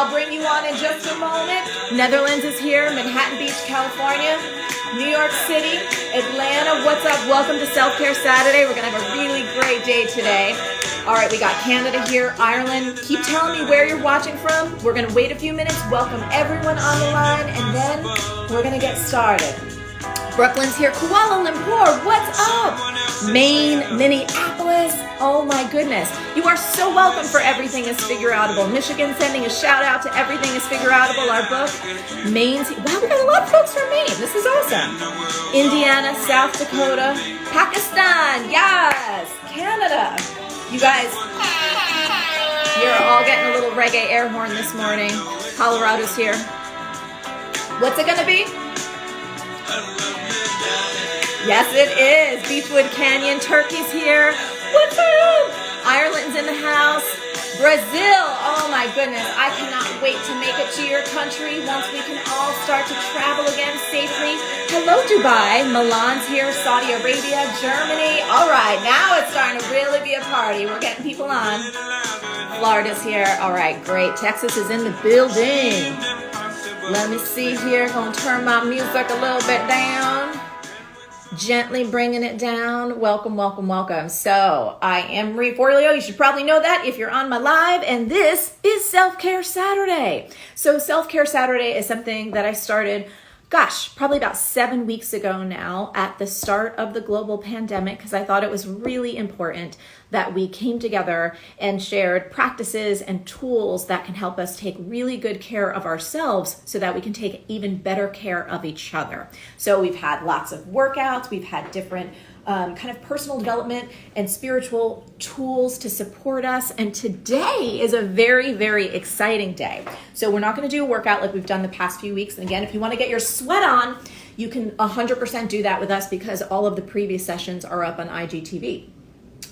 I'll bring you on in just a moment. Netherlands is here, Manhattan Beach, California, New York City, Atlanta. What's up? Welcome to Self-Care Saturday. We're going to have a really great day today. All right, we got Canada here, Ireland. Keep telling me where you're watching from. We're going to wait a few minutes, welcome everyone on the line, and then we're going to get started. Brooklyn's here, Kuala Lumpur, what's up? Maine, Minneapolis, oh my goodness. You are so welcome for Everything is Figureoutable. Michigan sending a shout out to Everything is Figureoutable, our book. Maine's, wow, we got a lot of folks from Maine. This is awesome. Indiana, South Dakota, Pakistan, yes, Canada. You guys, you're all getting a little reggae air horn this morning. Colorado's here. What's it gonna be? Yes, it is. Beechwood Canyon. Turkey's here. What's up? Ireland's in the house. Brazil. Oh my goodness. I cannot wait to make it to your country once we can all start to travel again safely. Hello, Dubai. Milan's here. Saudi Arabia. Germany. All right. Now it's starting to really be a party. We're getting people on. Florida's here. All right. Great. Texas is in the building. Let me see here. Gonna turn my music a little bit down. Gently bringing it down. Welcome, welcome, welcome. So I am Marie Forleo. You should probably know that if you're on my live, and this is Self-Care Saturday. So Self-Care Saturday is something that I started, probably about 7 weeks ago now at the start of the global pandemic, because I thought it was really important that we came together and shared practices and tools that can help us take really good care of ourselves so that we can take even better care of each other. So we've had lots of workouts, we've had different kind of personal development and spiritual tools to support us. And today is a very, very exciting day. So we're not going to do a workout like we've done the past few weeks. And again, if you want to get your sweat on, you can 100% do that with us because all of the previous sessions are up on IGTV.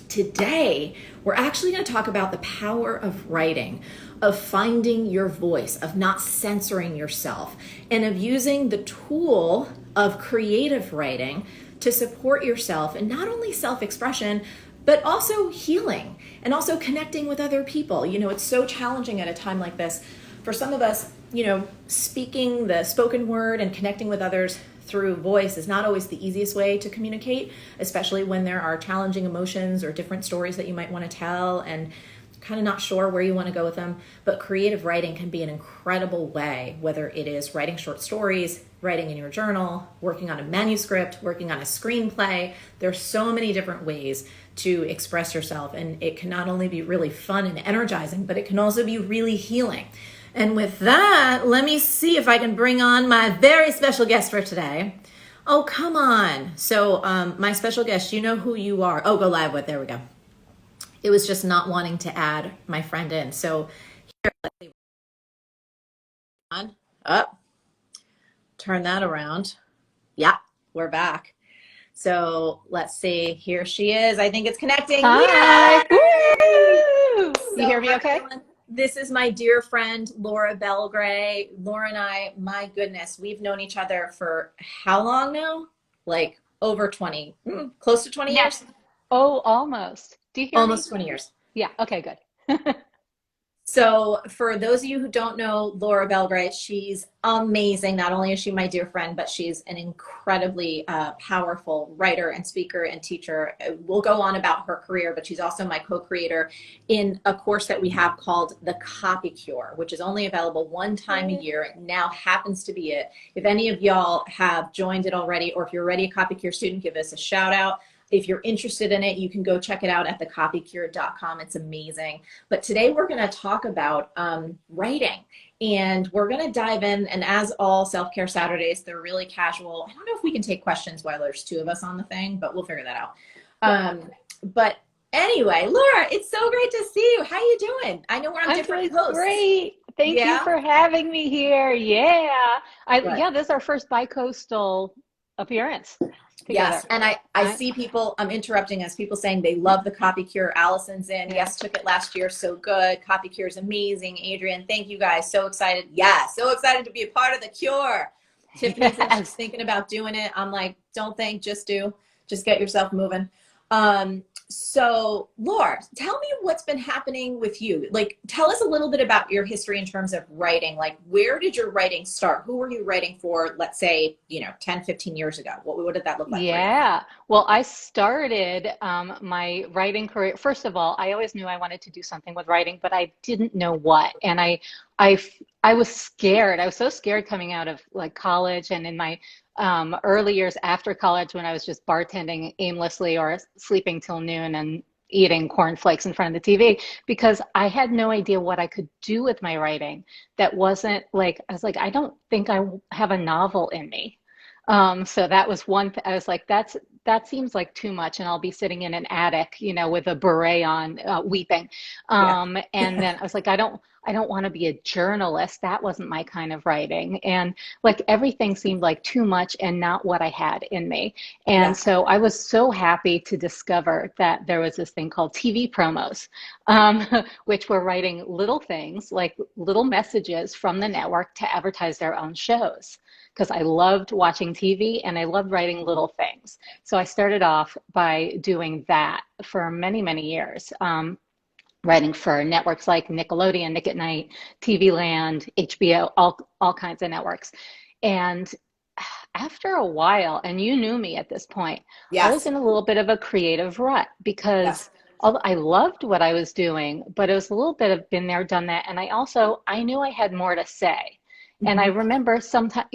Today, we're actually going to talk about the power of writing, of finding your voice, of not censoring yourself, and of using the tool of creative writing to support yourself and not only self-expression, but also healing and also connecting with other people. You know, it's so challenging at a time like this. For some of us, you know, speaking the spoken word and connecting with others through voice is not always the easiest way to communicate, especially when there are challenging emotions or different stories that you might want to tell and kind of not sure where you want to go with them. But creative writing can be an incredible way, whether it is writing short stories, writing in your journal, working on a manuscript, working on a screenplay. There's so many different ways to express yourself, and it can not only be really fun and energizing, but it can also be really healing. And with that, let me see if I can bring on my very special guest for today. Oh, come on. So my special guest, you know who you are. Oh, go live with, there we go. It was just not wanting to add my friend in. So here, let's see. On, up, turn that around. Yeah, we're back. So let's see, here she is. I think it's connecting. Hi. Woo! You hear me okay? This is my dear friend, Laura Belgray. Laura and I, my goodness, we've known each other for how long now? Like over 20, close to 20 years? Oh, almost. Do you hear Almost me? 20 years. Yeah, okay, good. So for those of you who don't know Laura Belgray, she's amazing. Not only is she my dear friend, but she's an incredibly powerful writer and speaker and teacher. We'll go on about her career, but she's also my co-creator in a course that we have called The Copy Cure, which is only available one time a year. It now happens to be it. If any of y'all have joined it already, or if you're already a Copy Cure student, give us a shout out. If you're interested in it, you can go check it out at thecopycure.com. It's amazing. But today we're going to talk about writing, and we're going to dive in. And as all Self-Care Saturdays, they're really casual. I don't know if we can take questions while there's two of us on the thing, but we'll figure that out. But anyway, Laura, it's so great to see you. How you doing? I know we're on different coasts. Great. Thank you for having me here. Yeah. Yeah, this is our first bi-coastal appearance. Together. Yes, and I see people, I'm interrupting us, people saying they love the Copy Cure. Allison's in. Yes, took it last year. So good. Copy Cure is amazing. Adrian, thank you guys. So excited. Yeah, so excited to be a part of the cure. Tiffany said she's thinking about doing it. I'm like, don't think, just do. Just get yourself moving. So, Laura, tell me what's been happening with you. Like, tell us a little bit about your history in terms of writing. Like, where did your writing start? Who were you writing for, let's say, 10, 15 years ago? What did that look like for you? Yeah. Well, I started my writing career. First of all, I always knew I wanted to do something with writing, but I didn't know what. And I, I was scared. I was so scared coming out of like college and in my early years after college when I was just bartending aimlessly or sleeping till noon and eating cornflakes in front of the TV because I had no idea what I could do with my writing. That wasn't like, I was like, I don't think I have a novel in me. So that was one I was like, that seems like too much, and I'll be sitting in an attic, with a beret on, weeping. Yeah. And then I was like, I don't want to be a journalist. That wasn't my kind of writing, and like everything seemed like too much and not what I had in me. And Yeah. so I was so happy to discover that there was this thing called TV promos, which were writing little things like little messages from the network to advertise their own shows because I loved watching TV and I loved writing little things. So I started off by doing that for many, many years, writing for networks like Nickelodeon, Nick at Night, TV Land, HBO, all kinds of networks. And after a while, and you knew me at this point, I was Yes. in a little bit of a creative rut Yes. because although I loved what I was doing, but it was a little bit of been there, done that. And I knew I had more to say. And I Hmm. remember sometimes,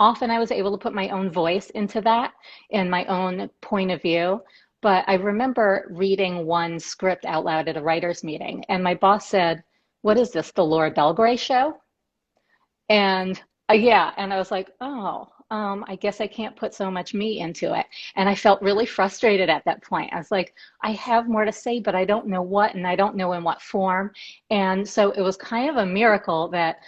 often I was able to put my own voice into that and my own point of view. But I remember reading one script out loud at a writer's meeting, and my boss said, "What is this, the Laura Belgray show?" And yeah, and I was like, "Oh, I guess I can't put so much me into it." And I felt really frustrated at that point. I was like, I have more to say, but I don't know what, and I don't know in what form. And so it was kind of a miracle that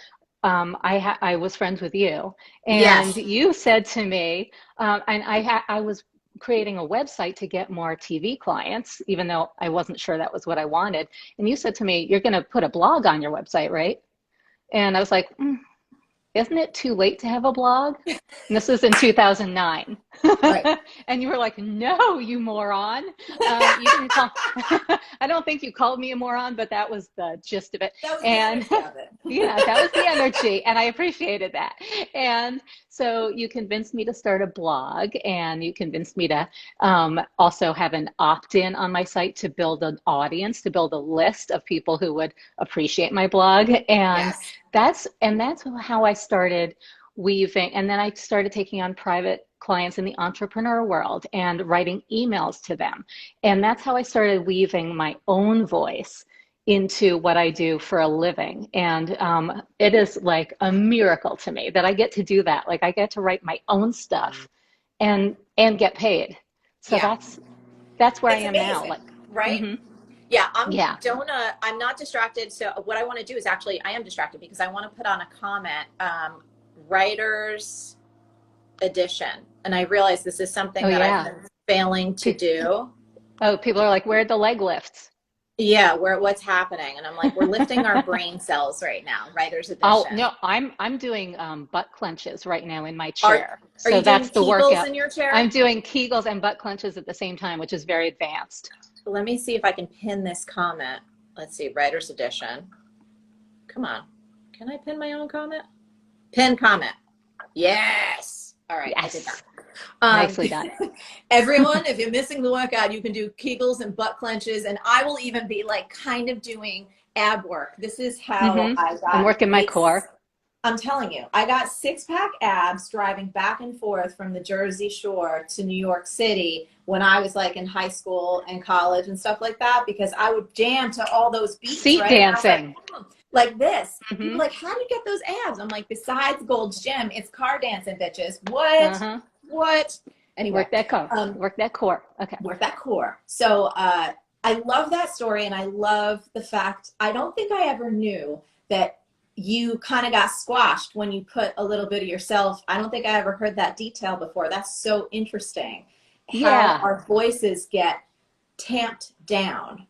I was friends with you, and Yes. you said to me, and I was creating a website to get more TV clients, even though I wasn't sure that was what I wanted. And you said to me, "You're going to put a blog on your website, right?" And I was like, isn't it too late to have a blog? And this was in 2009. Right. And you were like, no, you moron. You didn't call, I don't think you called me a moron, but that was the gist of it. That was the And energy of it. yeah, that was the energy. And I appreciated that. And so you convinced me to start a blog, and you convinced me to also have an opt-in on my site to build an audience, to build a list of people who would appreciate my blog. And Yes. that's how I started weaving. And then I started taking on private clients in the entrepreneur world and writing emails to them. And that's how I started weaving my own voice into what I do for a living. And it is like a miracle to me that I get to do that. Like I get to write my own stuff and get paid. So Yeah. that's where I It's am now. amazing, Like, right? hmm Yeah, yeah. I'm not distracted. So what I want to do is actually I am distracted because I want to put on a comment, writers edition. And I realize this is something Oh that I've yeah. been failing to do. Oh, people are like, where'd the leg lifts? Yeah, what's happening? And I'm like, we're lifting our brain cells right now, writers Oh edition. no, I'm doing butt clenches right now in my Are chair. are So you doing that's the Kegels workout. in your I'm chair? doing Kegels and butt clenches at the same time, which is very advanced. Let me see if I can pin this comment. Let's see, writers edition. Come on. Can I pin my own comment? Pin comment. Yes. All right, I did that. Yes, nicely done. Everyone, if you're missing the workout, you can do Kegels and butt clenches, and I will even be like kind of doing ab work. This is how I I'm got working my great. core. I'm telling you, I got six-pack abs driving back and forth from the Jersey Shore to New York City when I was like in high school and college and stuff like that because I would jam to all those beats, Seat right? And I was like, dancing. like this. People hmm are like, how do you get those abs? I'm like, besides Gold's Gym, it's car dancing, bitches. What? Uh-huh. What? Anyway, Work that core. um, Work that core. Okay. work that core. So I love that story, and I love the fact I don't think I ever knew that you kind of got squashed when you put a little bit of yourself. I don't think I ever heard that detail before. That's so interesting how Yeah. our voices get tamped down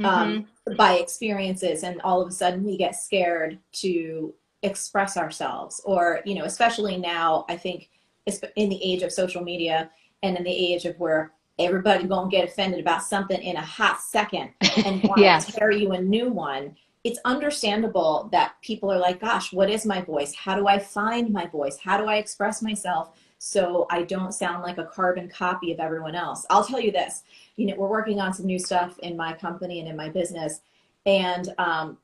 um, hmm by experiences, and all of a sudden we get scared to express ourselves. Or, especially now, I think in the age of social media and in the age of where everybody gonna get offended about something in a hot second and want to Yes. tear you a new one. It's understandable that people are like, gosh, what is my voice? How do I find my voice? How do I express myself so I don't sound like a carbon copy of everyone else? I'll tell you this, we're working on some new stuff in my company and in my business. And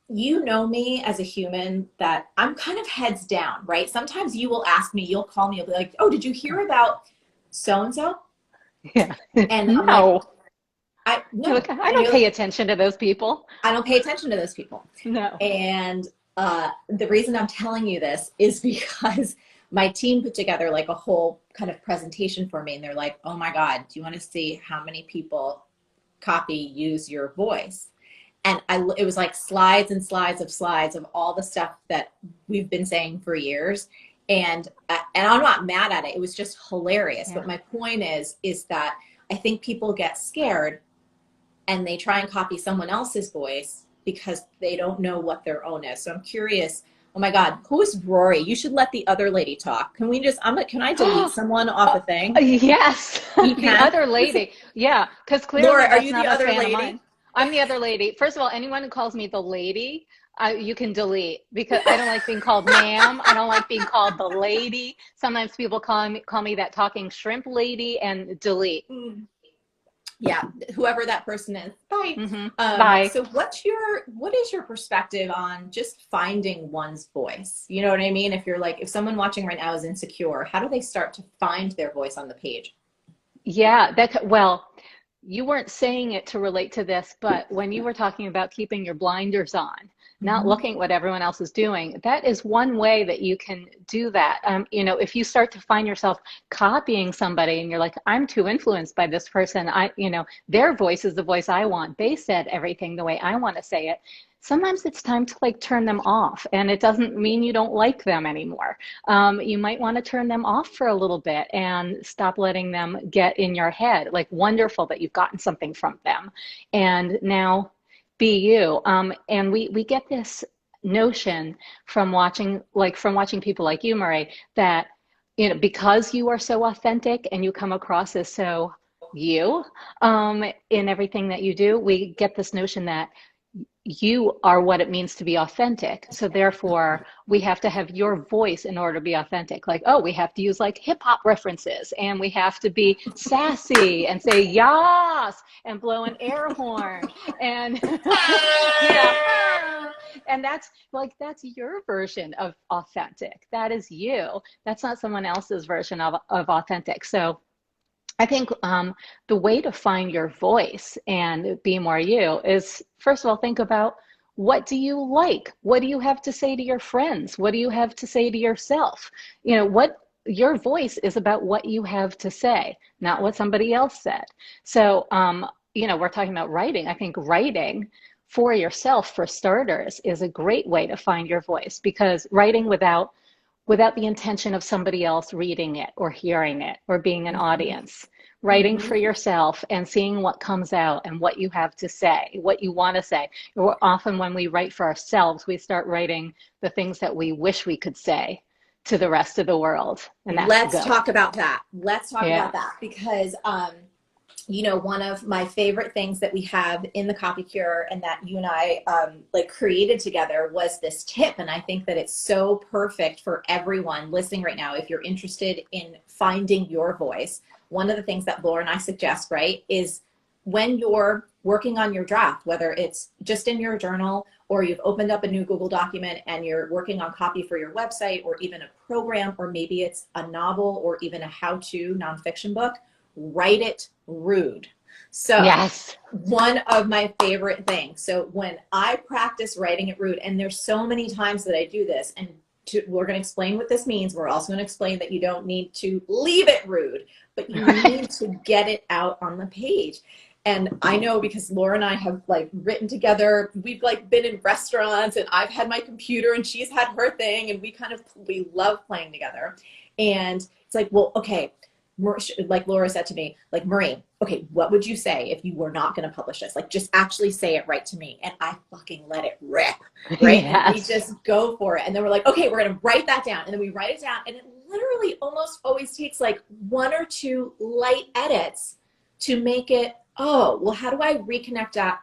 you know me as a human that I'm kind of heads down, right? Sometimes you will ask me, you'll call me, you'll be like, oh, did you hear about so-and-so? Yeah. And I'm like, No. no. I And don't you're pay attention to those people. I don't pay attention to those people. No. And the reason I'm telling you this is because my team put together like a whole kind of presentation for me. And they're like, oh my God, do you want to see how many people use your voice? And it was like slides and slides of all the stuff that we've been saying for years. And I'm not mad at it. It was just hilarious. Yeah. But my point is that I think people get scared and they try and copy someone else's voice because they don't know what their own is. So I'm curious, oh my God, who is Rory? You should let the other lady talk. Can I delete someone off a thing? Yes. You The can? other lady. Yeah, because clearly Laura, are that's you not the a other fan of lady? mine. I'm the other lady. First of all, anyone who calls me the lady, you can delete, because I don't like being called ma'am. I don't like being called the lady. Sometimes people call me that talking shrimp lady, and delete. Yeah, whoever that person is. Bye. Bye. So what is your perspective on just finding one's voice? You know what I mean? If someone watching right now is insecure, how do they start to find their voice on the page? Yeah, well, you weren't saying it to relate to this, but when you were talking about keeping your blinders on, not looking at what everyone else is doing, that is one way that you can do that. If you start to find yourself copying somebody and you're like, I'm too influenced by this person, their voice is the voice I want. They said everything the way I want to say it. Sometimes it's time to turn them off, and it doesn't mean you don't like them anymore. You might want to turn them off for a little bit and stop letting them get in your head. Wonderful that you've gotten something from them, and now be you. And we get this notion from watching people like you, Marie, that because you are so authentic and you come across as so you in everything that you do, we get this notion that you are what it means to be authentic. So therefore, we have to have your voice in order to be authentic. We have to use hip hop references, and we have to be sassy and say yas and blow an air horn, and and that's your version of authentic. That is you. That's not someone else's version of authentic. So I think the way to find your voice and be more you is, first of all, think about, what do you like? What do you have to say to your friends? What do you have to say to yourself? What your voice is about, what you have to say, not what somebody else said. So, we're talking about writing. I think writing for yourself, for starters, is a great way to find your voice, because writing without the intention of somebody else reading it or hearing it or being an audience. Writing for yourself and seeing what comes out and what you have to say, what you want to say. Often when we write for ourselves, we start writing the things that we wish we could say to the rest of the world. And that's Let's talk about that. Because one of my favorite things that we have in the Copy Cure and that you and I created together was this tip. And I think that it's so perfect for everyone listening right now. If you're interested in finding your voice, one of the things that Laura and I suggest, right, is when you're working on your draft, whether it's just in your journal or you've opened up a new Google document and you're working on copy for your website or even a program, or maybe it's a novel or even a how-to nonfiction book, write it rude. So yes, one of my favorite things. So when I practice writing it rude, and there's so many times that I do this, and we're going to explain what this means. We're also going to explain that you don't need to leave it rude, but you need to get it out on the page. And I know, because Laura and I have written together, we've been in restaurants, and I've had my computer and she's had her thing, and we love playing together. And it's well, okay, like Laura said to me, Marie, okay, what would you say if you were not going to publish this? Just actually say it right to me. And I fucking let it rip, right? Yes. And we just go for it. And then we're okay, we're going to write that down. And then we write it down, and it literally almost always takes 1 or 2 light edits to make it, oh, well, how do I reconnect that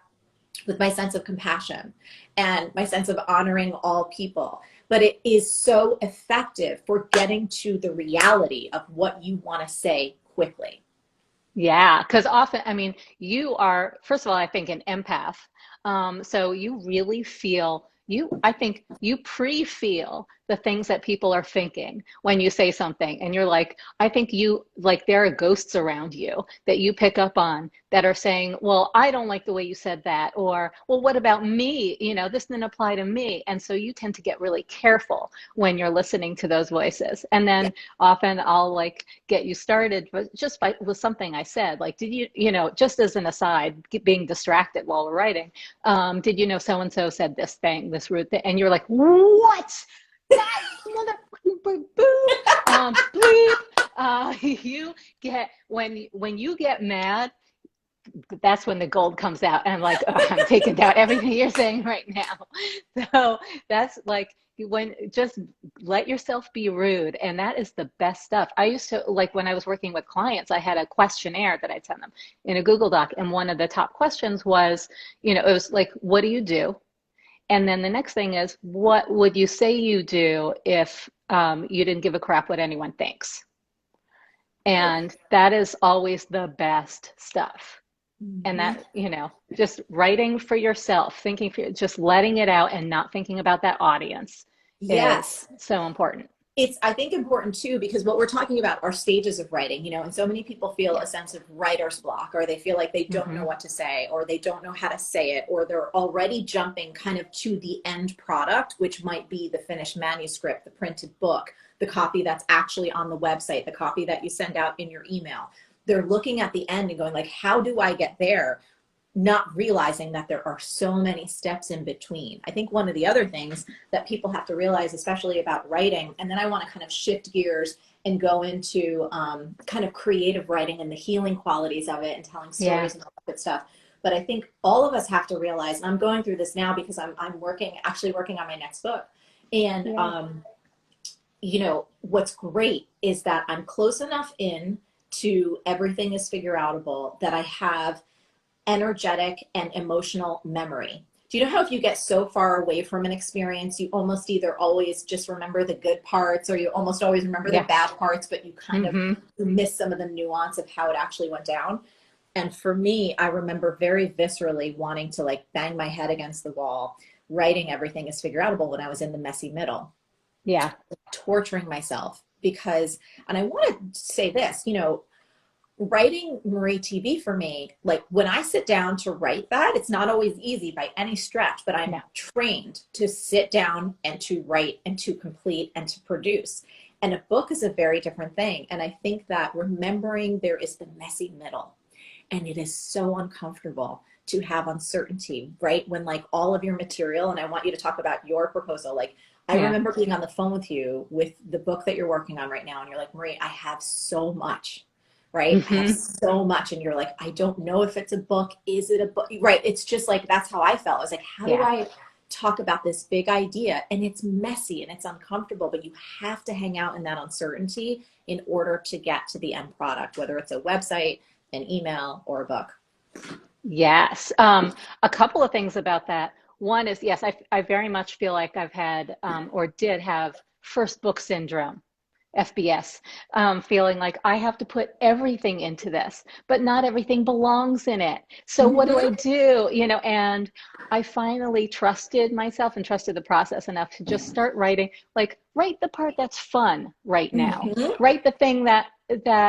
with my sense of compassion and my sense of honoring all people? But it is so effective for getting to the reality of what you want to say quickly. Yeah, because often, I mean, you are, first of all, I think an empath. So you really feel, I think you pre-feel the things that people are thinking when you say something. And you're like, I think you, like, there are ghosts around you that you pick up on that are saying, well, I don't like the way you said that. Or, well, what about me? You know, this didn't apply to me. And so you tend to get really careful when you're listening to those voices. And Yeah. then often I'll like get you started just by with something I said, like, did you, you know, just as an aside, being distracted while we're writing, did you know so and so said this thing, this rude thing, and you're like, what? That motherfucking boo, bleep. You get when you get mad, that's when the gold comes out, and I'm like, oh, I'm taking down everything you're saying right now. So that's like when just let yourself be rude, and that is the best stuff. I used to, like, when I was working with clients, I had a questionnaire that I'd send them in a Google Doc, and one of the top questions was, you know, it was like, what do you do? And then the next thing is, what would you say you do if you didn't give a crap what anyone thinks? And that is always the best stuff. And Mhm. that, you know, just writing for yourself, thinking for, just letting it out and not thinking about that audience is Yes. so important. It's, I think, important too, because what we're talking about are stages of writing, you know, and so many people feel Yeah. a sense of writer's block, or they feel like they don't know Hmm. what to say, or they don't know how to say it, or they're already jumping kind of to the end product, which might be the finished manuscript, the printed book, the copy that's actually on the website, the copy that you send out in your email. They're looking at the end and going like, how do I get there? Not realizing that there are so many steps in between. I think one of the other things that people have to realize, especially about writing, and then I want to kind of shift gears and go into kind of creative writing and the healing qualities of it and telling Yeah. stories and all that good stuff. But I think all of us have to realize, and I'm going through this now because I'm actually working on my next book. And, Yay. you know, what's great is that I'm close enough in to everything is figureoutable that I have energetic and emotional memory. Do you know how if you get so far away from an experience, you almost either always just remember the good parts or you almost always remember the Yeah. bad parts, but you kind of Hmm. you miss some of the nuance of how it actually went down? And for me, I remember very viscerally wanting to like bang my head against the wall, writing everything as figureoutable when I was in the messy middle, Yeah. torturing myself because, and I want to say this, you know, writing Marie TV for me, like when I sit down to write that, it's not always easy by any stretch, but I'm No. trained to sit down and to write and to complete and to produce. And a book is a very different thing. And I think that remembering there is the messy middle, and it is so uncomfortable to have uncertainty, right? When like all of your material, and I want you to talk about your proposal, like I Yeah. remember being on the phone with you with the book that you're working on right now, and you're like, Marie, I have so much, right? I have Hmm. so much. And you're like, I don't know if it's a book. Is it a book? Right. It's just like, that's how I felt. I was like, how do Yeah. I talk about this big idea? And it's messy and it's uncomfortable, but you have to hang out in that uncertainty in order to get to the end product, whether it's a website, an email, or a book. Yes. A couple of things about that. One is, yes, I very much feel like I've had or did have first book syndrome, FBS, feeling like I have to put everything into this, but not everything belongs in it. So what do I Mm-hmm. do? You know, and I finally trusted myself and trusted the process enough to just start writing, like write the part that's fun right now. Mm-hmm. Write the thing that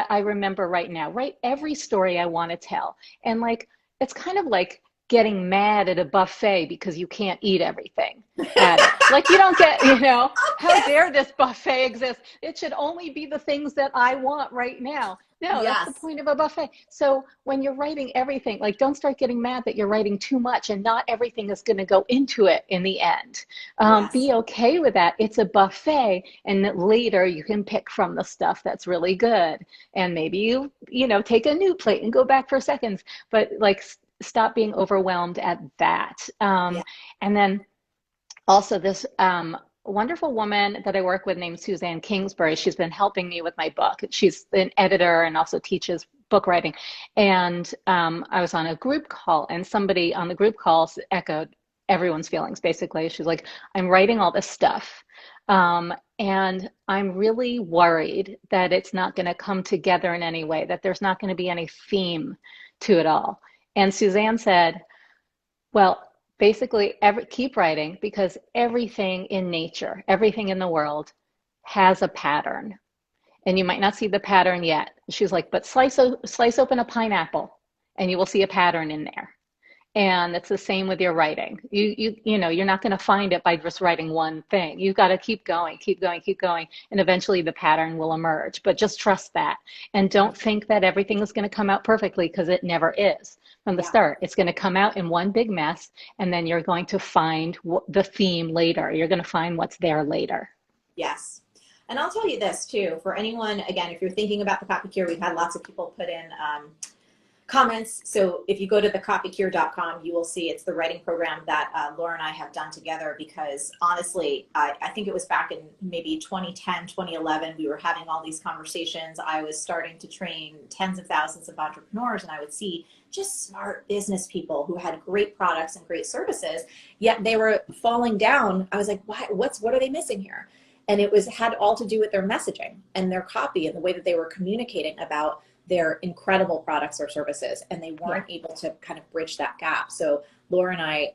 I remember right now. Write every story I want to tell. And like it's kind of like getting mad at a buffet because you can't eat everything at it. Like you don't get, you know, how dare this buffet exist? It should only be the things that I want right now. No, that's the Yes. point of a buffet. So when you're writing everything, like don't start getting mad that you're writing too much and not everything is going to go into it in the end. Yes. Be okay with that. It's a buffet, and later you can pick from the stuff that's really good. And maybe you know, take a new plate and go back for seconds, but like stop being overwhelmed at that. Yeah. And then also this wonderful woman that I work with named Suzanne Kingsbury. She's been helping me with my book. She's an editor and also teaches book writing. And I was on a group call, and somebody on the group calls echoed everyone's feelings, basically. She's like, I'm writing all this stuff. And I'm really worried that it's not going to come together in any way, that there's not going to be any theme to it all. And Suzanne said, well, basically, keep writing, because everything in nature, everything in the world has a pattern. And you might not see the pattern yet. She's like, but slice open a pineapple and you will see a pattern in there. And it's the same with your writing. You know, you're not going to find it by just writing one thing. You've got to keep going, keep going, keep going. And eventually the pattern will emerge. But just trust that. And don't think that everything is going to come out perfectly, because it never is from the start. It's going to come out in one big mess. And then you're going to find the theme later. You're going to find what's there later. Yes. And I'll tell you this too, for anyone, again, if you're thinking about the Copy Cure, we've had lots of people put in comments. So if you go to thecopycure.com, you will see it's the writing program that Laura and I have done together, because honestly, I think it was back in maybe 2010, 2011, we were having all these conversations. I was starting to train tens of thousands of entrepreneurs, and I would see just smart business people who had great products and great services, yet they were falling down. I was like, what are they missing here? And it had all to do with their messaging and their copy and the way that they were communicating about their incredible products or services, and they weren't able to kind of bridge that gap. So Laura and I,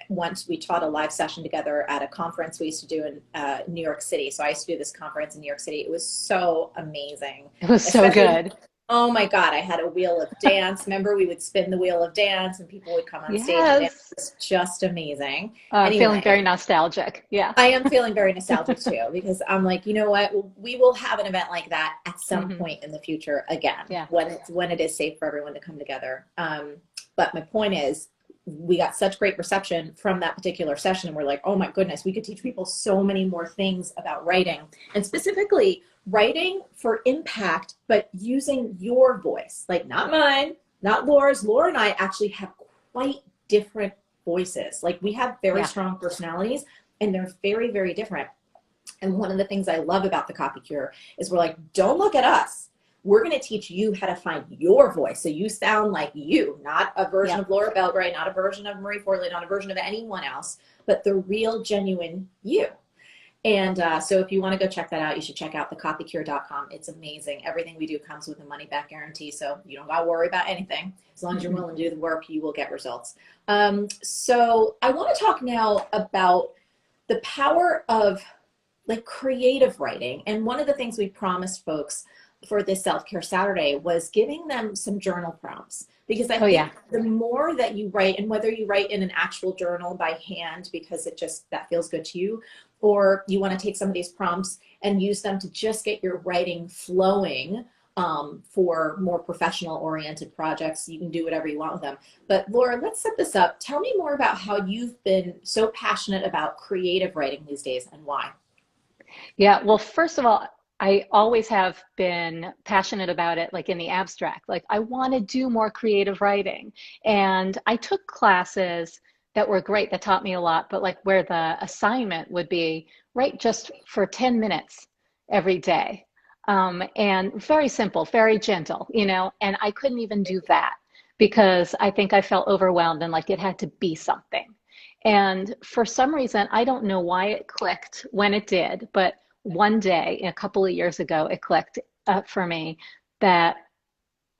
once we taught a live session together at a conference we used to do in New York City. So I used to do this conference in New York City. It was so amazing. It was so good. Oh my God, I had a wheel of dance. Remember, we would spin the wheel of dance and people would come on stage and dance. It was just amazing. Anyway, feeling very nostalgic. Yeah. I am feeling very nostalgic too, because I'm like, you know what? We will have an event like that at some point in the future again, when it is safe for everyone to come together. But my point is, we got such great reception from that particular session, and we're like, oh my goodness, we could teach people so many more things about writing, and specifically writing for impact, but using your voice, like not mine, not Laura's. Laura and I actually have quite different voices. Like, we have very strong personalities, and they're very, very different. And one of the things I love about the Copy Cure is we're like, don't look at us. We're going to teach you how to find your voice, so you sound like you, not a version of Laura Belgray, not a version of Marie Forleo, not a version of anyone else, but the real, genuine you. And so if you want to go check that out, you should check out thecopycure.com. It's amazing. Everything we do comes with a money-back guarantee, so you don't got to worry about anything. As long as you're willing to do the work, you will get results. So I want to talk now about the power of like creative writing. And one of the things we promised folks for this Self-Care Saturday was giving them some journal prompts, because I think the more that you write, and whether you write in an actual journal by hand because that feels good to you, or you want to take some of these prompts and use them to just get your writing flowing for more professional oriented projects, you can do whatever you want with them. But Laura, let's set this up. Tell me more about how you've been so passionate about creative writing these days, and why. Yeah, well, first of all, I always have been passionate about it, like in the abstract. Like, I want to do more creative writing. And I took classes that were great, that taught me a lot, but like where the assignment would be, write just for 10 minutes every day. And very simple, very gentle, you know, and I couldn't even do that because I think I felt overwhelmed and like it had to be something. And for some reason, I don't know why it clicked when it did, but one day, a couple of years ago, it clicked for me that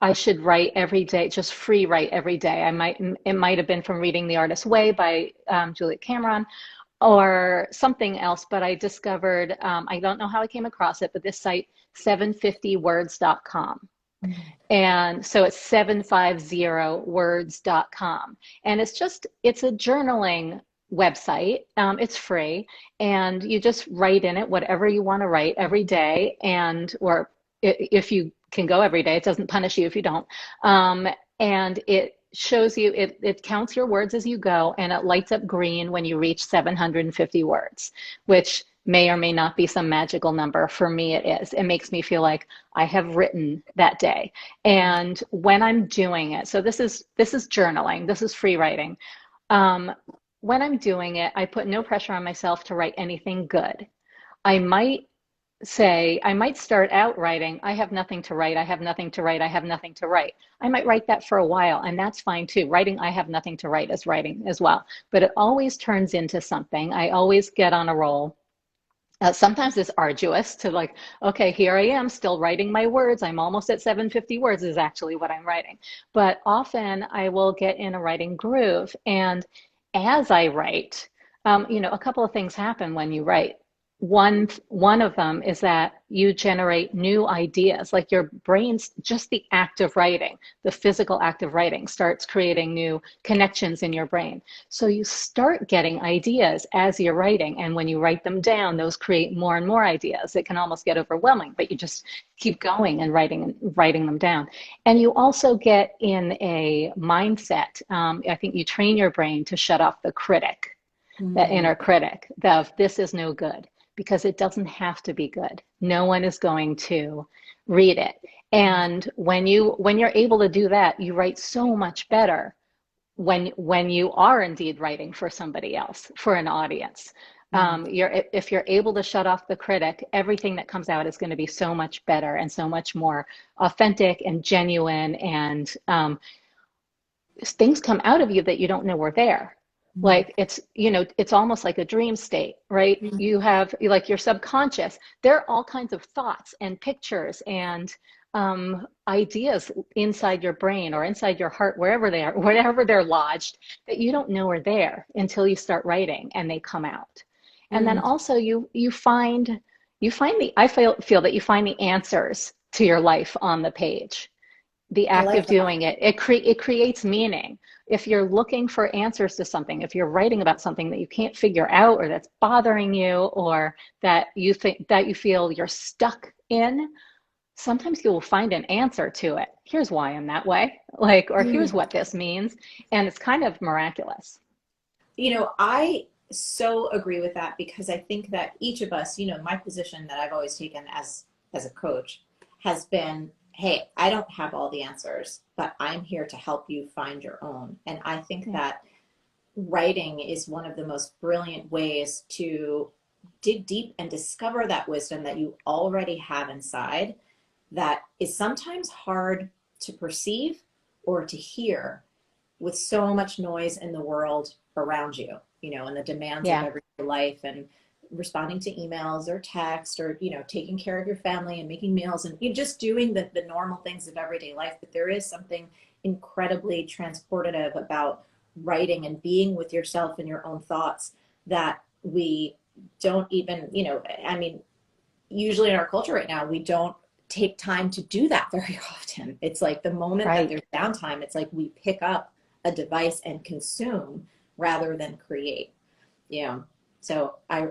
I should write every day, just free write every day. It might have been from reading The Artist's Way by Juliet Cameron or something else, but I discovered, I don't know how I came across it, but this site, 750words.com. And so it's 750words.com. And it's a journaling website. It's free, and you just write in it whatever you want to write every day, or if you can go every day, it doesn't punish you if you don't. And it shows you, it counts your words as you go, and it lights up green when you reach 750 words, which may or may not be some magical number. For me, it is. It makes me feel like I have written that day. And when I'm doing it, so this is journaling, this is free writing. When I'm doing it, I put no pressure on myself to write anything good. I might say, I might start out writing, I have nothing to write, I have nothing to write, I have nothing to write. I might write that for a while, and that's fine too. Writing, I have nothing to write is writing as well. But it always turns into something. I always get on a roll. Sometimes it's arduous to like, okay, here I am still writing my words. I'm almost at 750 words is actually what I'm writing. But often I will get in a writing groove. And as I write, a couple of things happen when you write. One of them is that you generate new ideas, like your brain's just the act of writing, the physical act of writing starts creating new connections in your brain. So you start getting ideas as you're writing. And when you write them down, those create more and more ideas. It can almost get overwhelming, but you just keep going and writing them down. And you also get in a mindset. I think you train your brain to shut off the critic, that inner critic of this is no good, because it doesn't have to be good. No one is going to read it. And when you're able to do that, you write so much better when you are indeed writing for somebody else, for an audience. If you're able to shut off the critic, everything that comes out is going to be so much better and so much more authentic and genuine, and things come out of you that you don't know were there. Like it's almost like a dream state, right? You have like your subconscious, there are all kinds of thoughts and pictures and ideas inside your brain or inside your heart, wherever they are, wherever they're lodged, that you don't know are there until you start writing and they come out. And then also you find I feel that you find the answers to your life on the page. The act of doing it, it creates meaning. If you're looking for answers to something, if you're writing about something that you can't figure out or that's bothering you, or that you feel you're stuck in, sometimes you will find an answer to it. Here's why I'm that way, or here's what this means. And it's kind of miraculous. I so agree with that, because I think that each of us, my position that I've always taken as a coach has been, hey, I don't have all the answers, but I'm here to help you find your own. And I think that writing is one of the most brilliant ways to dig deep and discover that wisdom that you already have inside, that is sometimes hard to perceive or to hear with so much noise in the world around you, and the demands of everyday life, and responding to emails or text, or taking care of your family and making meals, and you're just doing the normal things of everyday life. But there is something incredibly transportative about writing and being with yourself and your own thoughts that we don't even, usually in our culture right now, we don't take time to do that very often. It's like the moment that there's downtime, it's like we pick up a device and consume rather than create. So I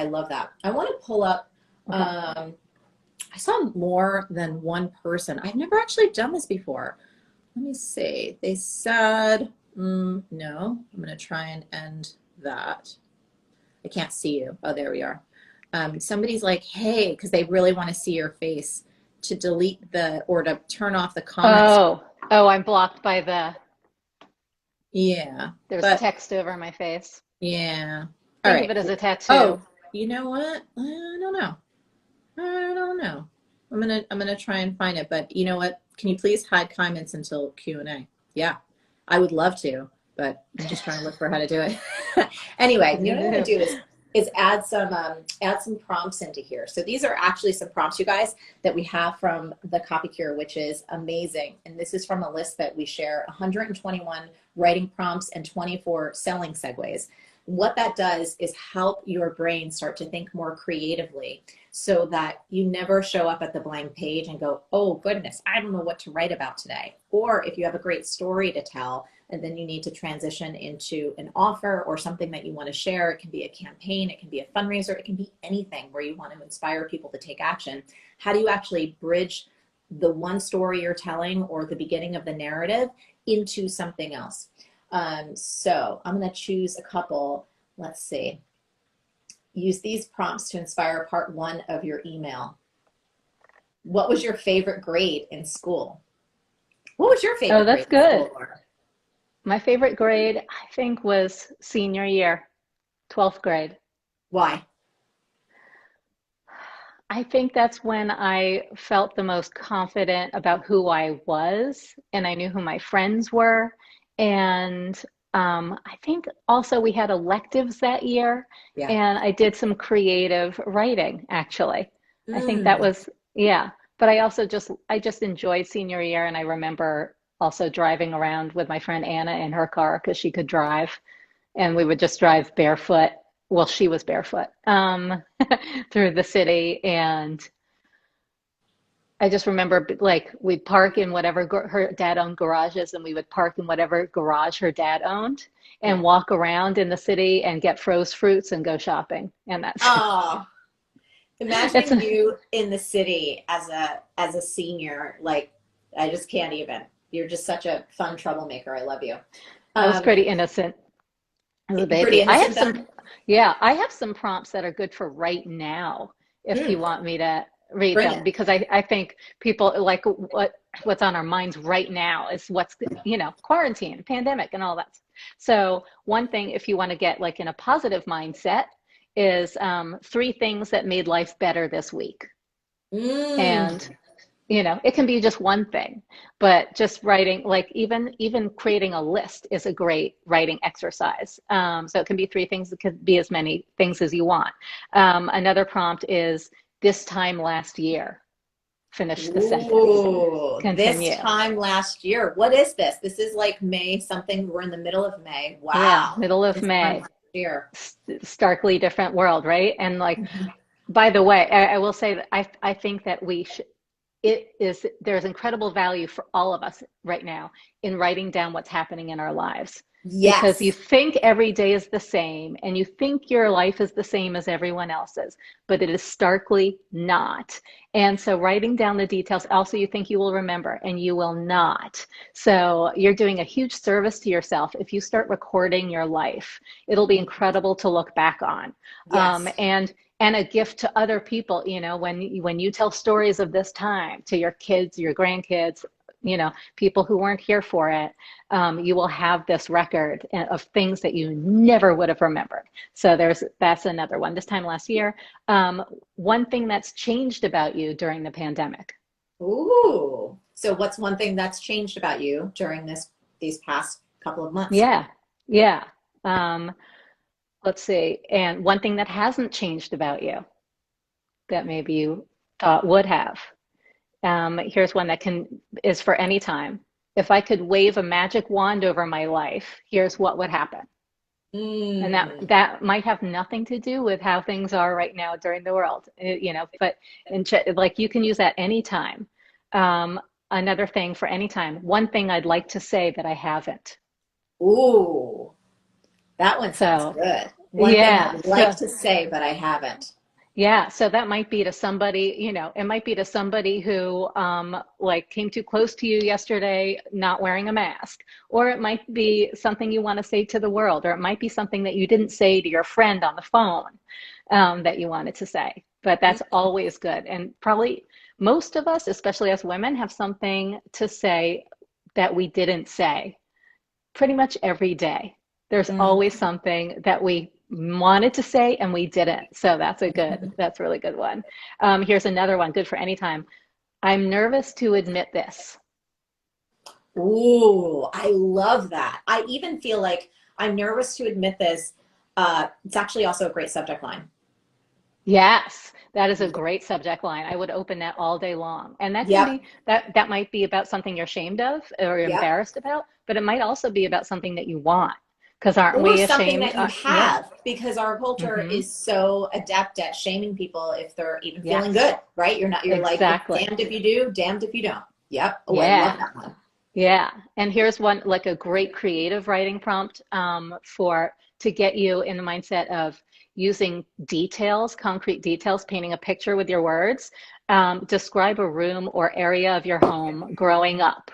love that. I want to pull up, I saw more than one person. I've never actually done this before. Let me see. They said, no, I'm going to try and end that. I can't see you. Oh, there we are. Somebody's like, hey, because they really want to see your face, to delete or to turn off the comments. Oh, I'm blocked by Yeah. There's text over my face. Yeah. Think of it as a tattoo. Oh, you know what? I don't know. I'm gonna try and find it. But you know what? Can you please hide comments until Q&A? Yeah, I would love to, but I'm just trying to look for how to do it. Anyway, what I'm gonna do is add some prompts into here. So these are actually some prompts, you guys, that we have from the Copy Cure, which is amazing. And this is from a list that we share: 121 writing prompts and 24 selling segues. What that does is help your brain start to think more creatively, so that you never show up at the blank page and go, oh goodness, I don't know what to write about today. Or if you have a great story to tell, and then you need to transition into an offer or something that you want to share. It can be a campaign, it can be a fundraiser, it can be anything where you want to inspire people to take action. How do you actually bridge the one story you're telling, or the beginning of the narrative, into something else? So I'm going to choose a couple. Let's see. Use these prompts to inspire part 1 of your email. What was your favorite grade in school? What was your favorite grade? Oh, that's good. My favorite grade, I think, was senior year, 12th grade. Why? I think that's when I felt the most confident about who I was, and I knew who my friends were. And I think also we had electives that year, Yeah. and I did some creative writing, actually. I think that Mm. was, yeah. But I just enjoyed senior year, and I remember also driving around with my friend Anna in her car because she could drive, and we would just drive barefoot. Well, she was barefoot through the city, and I just remember like we'd park in whatever her dad owned garages, and we would park in whatever garage her dad owned, Yeah. and walk around in the city and get froze fruits and go shopping. And that's Oh, it's imagining you in the city as a senior, like I just can't even. You're just such a fun troublemaker. I love you. I was Um, pretty innocent as a Pretty baby. innocent then. Yeah, I have some prompts that are good for right now if you Mm, want me to read bring them, it. because I think people like what's on our minds right now is what's, quarantine, pandemic, and all that. So one thing, if you want to get like in a positive mindset, is three things that made life better this week. And Mm, it can be just one thing, but just writing, like even creating a list is a great writing exercise. So it can be three things. It could be as many things as you want. Another prompt is this time last year. Finish the sentence. ooh, this Continue. time last year. What is this? This is like May something. We're in the middle of May. Yeah, Wow. middle of This time May. last year. Starkly different world, right? And like, Mhm. by the way, I will say that I think that there's incredible value for all of us right now in writing down what's happening in our lives, because you Yes. think every day is the same and you think your life is the same as everyone else's, but it is starkly not. And so writing down the details, also, you think you will remember and you will not. So you're doing a huge service to yourself if you start recording your life. It'll be incredible to look back on. Yes. And a gift to other people, when you tell stories of this time to your kids, your grandkids, people who weren't here for it, you will have this record of things that you never would have remembered. So that's another one. This time last year, one thing that's changed about you during the pandemic. Ooh. So what's one thing that's changed about you during these past couple of months? Yeah, yeah. Um, let's see. And one thing that hasn't changed about you that maybe you thought would have. Here's one that is for any time. If I could wave a magic wand over my life, here's what would happen. And Mm. that might have nothing to do with how things are right now during the world, but like you can use that anytime. Um, Another thing for any time. One thing I'd like to say that I haven't. Ooh. That one sounds So good. One thing yeah, I'd like so to say, but I haven't. yeah, so that might be to somebody, it might be to somebody who like came too close to you yesterday, not wearing a mask, or it might be something you want to say to the world, or it might be something that you didn't say to your friend on the phone that you wanted to say. But Mm. that's always good. And probably most of us, especially as women, have something to say that we didn't say pretty much every day. There's Mm. always something that we wanted to say and we didn't. So that's a really good one. Here's another one, good for any time. I'm nervous to admit this. Ooh, I love that. I even feel like I'm nervous to admit this. It's actually also a great subject line. Yes, that is a great subject line. I would open that all day long. And that can Yep. be that might be about something you're ashamed of or Yep. embarrassed about, but it might also be about something that you want. Because aren't Or we something ashamed? that you Yeah. have, because our culture Hmm. is so adept at shaming people if they're even feeling Yes, good, right? You're like, it's exactly. damned if you do, damned if you don't. Yep. Oh, I love Yeah. that one. Yeah, and here's one, like a great creative writing prompt for to get you in the mindset of using details, concrete details, painting a picture with your words. Describe a room or area of your home growing up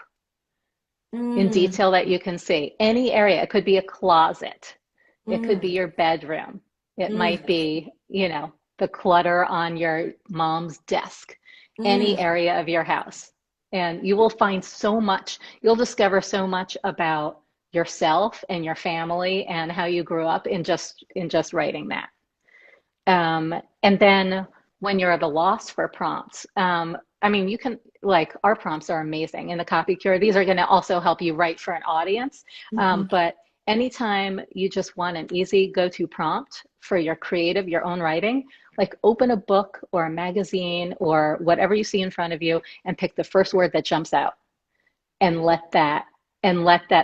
in Mm, detail that you can see. Any area, it could be a closet, it could be mm, your bedroom, it might mm, be, the clutter on your mom's desk, any mm. area of your house. And you will find so much, you'll discover so much about yourself and your family and how you grew up in just writing that. And then when you're at a loss for prompts, I mean, you can, like, our prompts are amazing in the Copy Cure. These are going to also help you write for an audience. Mhm. But anytime you just want an easy go-to prompt for your creative, your own writing, like open a book or a magazine or whatever you see in front of you and pick the first word that jumps out and let that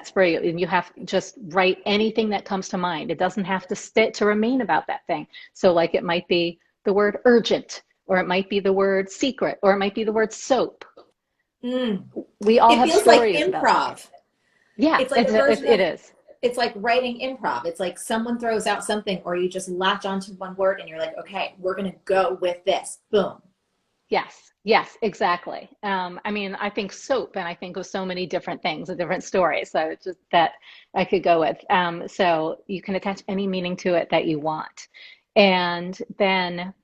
spray you. And you have to just write anything that comes to mind. It doesn't have to sit to remain about that thing. So like it might be the word urgent, or it might be the word secret, or it might be the word soap. Mm. We all It have feels like stories about something. improv. Yeah, It's like a version it of, is. it's like writing improv. It's like someone throws out something or you just latch onto one word and you're like, okay, we're going to go with this. Boom. Yes, yes, exactly. I mean, I think soap, and I think of so many different things, and different stories. So it's just that I could go with. So you can attach any meaning to it that you want. And then,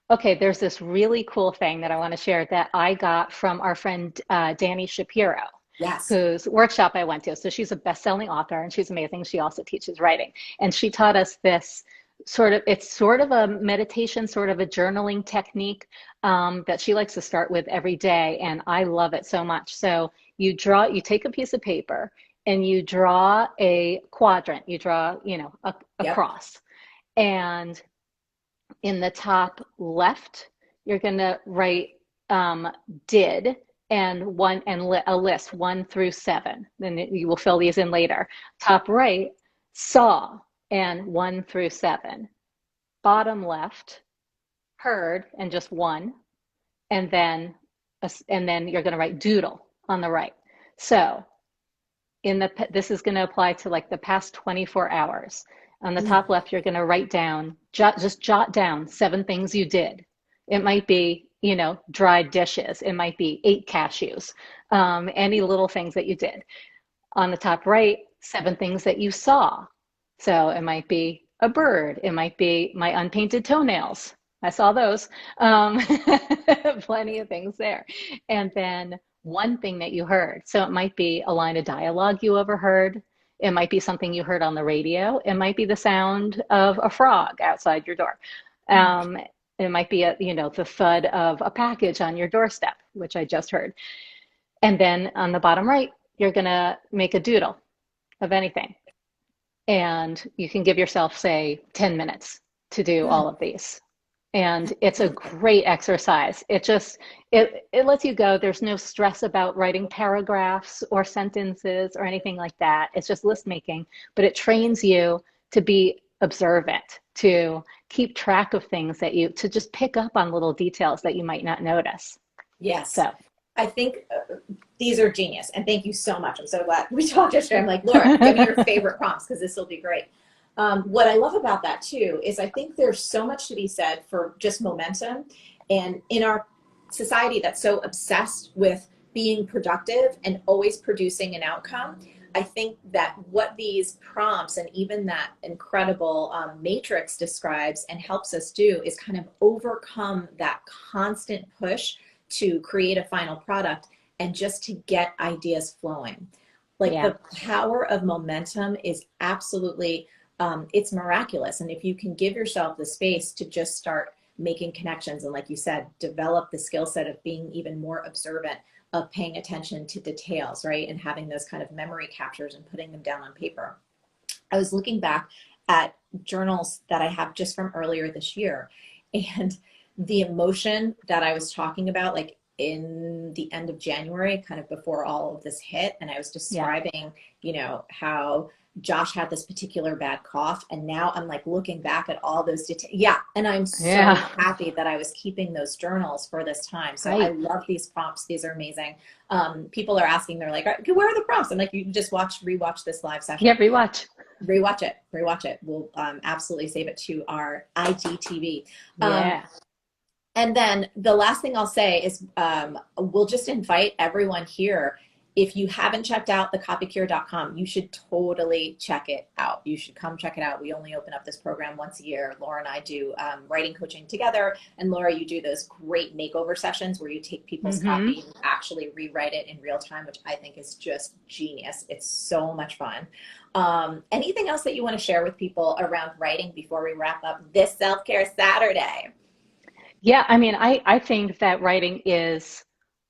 okay, there's this really cool thing that I want to share that I got from our friend Danny Shapiro, Yes. whose workshop I went to. So she's a best-selling author and she's amazing. She also teaches writing. And she taught us this it's sort of a meditation, sort of a journaling technique that she likes to start with every day. And I love it so much. So you take a piece of paper and you draw a quadrant, you draw, a Yep. cross. And in the top left, you're going to write did and a list 1 through 7. Then you will fill these in later. Top right, saw and 1 through 7. Bottom left, heard and just 1. And then you're going to write doodle on the right. So this is going to apply to like the past 24 hours. On the Mm. top left, you're going to write down, just jot down 7 things you did. It might be, dried dishes. It might be 8 cashews, any little things that you did. On the top right, 7 things that you saw. So it might be a bird. It might be my unpainted toenails. I saw those. Plenty of things there. And then 1 thing that you heard. So it might be a line of dialogue you overheard. It might be something you heard on the radio. It might be the sound of a frog outside your door. It might be the thud of a package on your doorstep, which I just heard. And then on the bottom right, you're going to make a doodle of anything. And you can give yourself, say, 10 minutes to do Mm. all of these. And it's a great exercise. It lets you go. There's no stress about writing paragraphs or sentences or anything like that. It's just list making, but it trains you to be observant, to keep track of things to just pick up on little details that you might not notice. Yes. So, I think these are genius. And thank you so much. I'm so glad we talked yesterday. I'm like, Laura, give me your favorite prompts because this will be great. What I love about that too is I think there's so much to be said for just momentum. And in our society that's so obsessed with being productive and always producing an outcome, I think that what these prompts and even that incredible matrix describes and helps us do is kind of overcome that constant push to create a final product and just to get ideas flowing. Like yeah. the power of momentum is absolutely, it's miraculous. And if you can give yourself the space to just start making connections and like you said, develop the skill set of being even more observant, of paying attention to details, right? And having those kind of memory captures and putting them down on paper. I was looking back at journals that I have just from earlier this year, and the emotion that I was talking about, like in the end of January, kind of before all of this hit, and I was Yeah. describing, how Josh had this particular bad cough, and now I'm like looking back at all those details. Yeah, and I'm so Yeah. happy that I was keeping those journals for this time. So I Right. love these prompts. These are amazing. People are asking, they're like, where are the prompts? I'm like, you can just rewatch this live session. Yeah, rewatch. Rewatch it. We'll absolutely save it to our IGTV. Yeah. And then the last thing I'll say is we'll just invite everyone here. If you haven't checked out thecopycure.com, you should totally check it out. You should come check it out. We only open up this program once a year. Laura and I do writing coaching together. And Laura, you do those great makeover sessions where you take people's copy and actually rewrite it in real time, which I think is just genius. It's so much fun. Anything else that you want to share with people around writing before we wrap up this Self-Care Saturday? Yeah, I mean, I think that writing is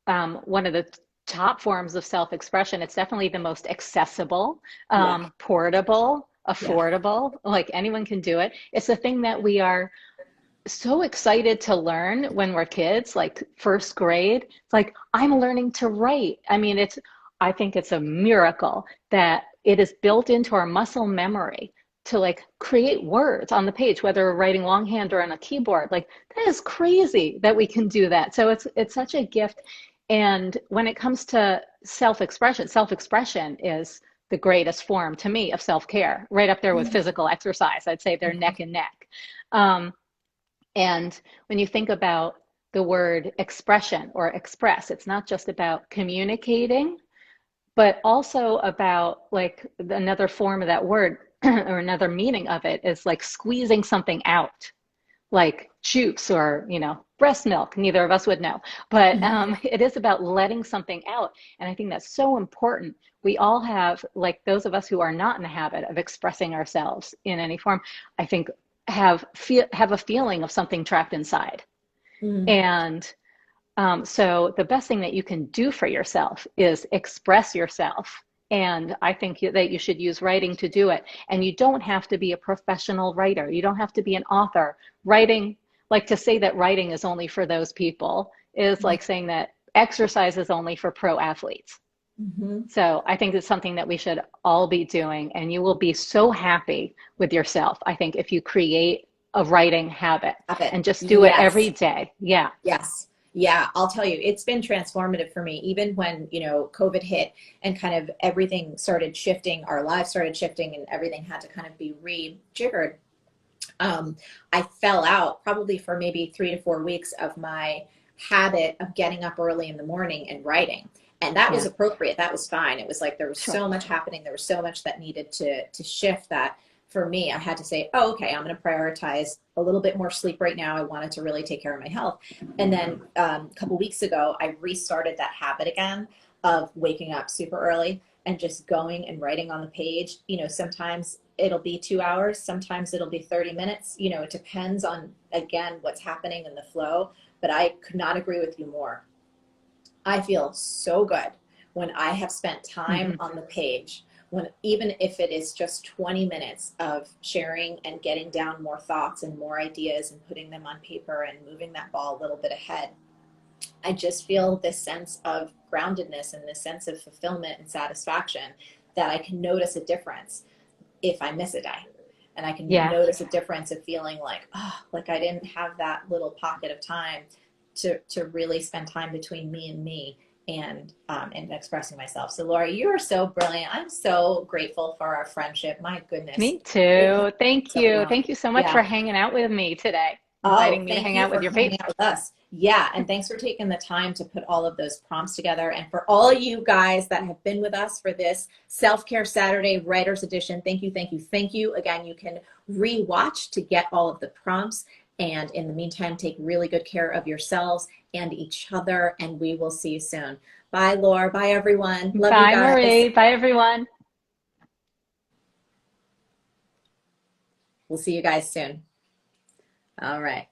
one of the top forms of self-expression. It's definitely the most accessible, Yeah. portable, Yeah. affordable, like anyone can do it. It's the thing that we are so excited to learn when we're kids, like first grade. It's like, I'm learning to write. I mean, I think it's a miracle that it is built into our muscle memory to like create words on the page, whether we're writing longhand or on a keyboard. Like that is crazy that we can do that. So it's such a gift. And when it comes to self-expression is the greatest form to me of self-care, right up there with physical exercise. I'd say they're neck and neck. Um, and when you think about the word expression or express, it's not just about communicating, but also about like another form of that word or another meaning of it is like squeezing something out, like juice or, breast milk. Neither of us would know, but it is about letting something out. And I think that's so important. We all have, like those of us who are not in the habit of expressing ourselves in any form, I think have a feeling of something trapped inside. Mm. And so the best thing that you can do for yourself is express yourself. And I think that you should use writing to do it. And you don't have to be a professional writer. You don't have to be an author. Writing, like to say that writing is only for those people is like saying that exercise is only for pro athletes. Mm-hmm. So I think it's something that we should all be doing, and you will be so happy with yourself, I think, if you create a writing habit Stop it. and just do it every Yes. day. Yeah. Yes. Yeah, I'll tell you, it's been transformative for me. Even when, COVID hit and kind of everything started shifting, our lives started shifting and everything had to kind of be rejiggered. I fell out probably for maybe 3 to 4 weeks of my habit of getting up early in the morning and writing. And that was Yeah. appropriate. That was fine. It was like there was Sure. so much happening. There was so much that needed to shift that for me, I had to say, oh, okay, I'm going to prioritize a little bit more sleep right now. I wanted to really take care of my health. And then a couple weeks ago, I restarted that habit again of waking up super early and just going and writing on the page. Sometimes it'll be 2 hours, sometimes it'll be 30 minutes. It depends on, again, what's happening in the flow. But I could not agree with you more. I feel so good when I have spent time Mm-hmm. on the page, when even if it is just 20 minutes of sharing and getting down more thoughts and more ideas and putting them on paper and moving that ball a little bit ahead. I just feel this sense of groundedness and this sense of fulfillment and satisfaction that I can notice a difference if I miss a day. And I can Yeah. notice a difference of feeling like, oh, like I didn't have that little pocket of time to really spend time between me and expressing myself. So Laura, you are so brilliant. I'm so grateful for our friendship. My goodness. Me It has too. been Thank so you. long. Thank you so much for Yeah. hanging out with me today, Oh, inviting me to thank hang you out with for your hanging babes. out with us. Yeah, and thanks for taking the time to put all of those prompts together. And for all of you guys that have been with us for this Self-Care Saturday Writers Edition, thank you, thank you, thank you. Again, you can re-watch to get all of the prompts. And in the meantime, take really good care of yourselves and each other, and we will see you soon. Bye, Laura. Bye, everyone. Love you Bye, guys. Marie. Bye, everyone. We'll see you guys soon. All right.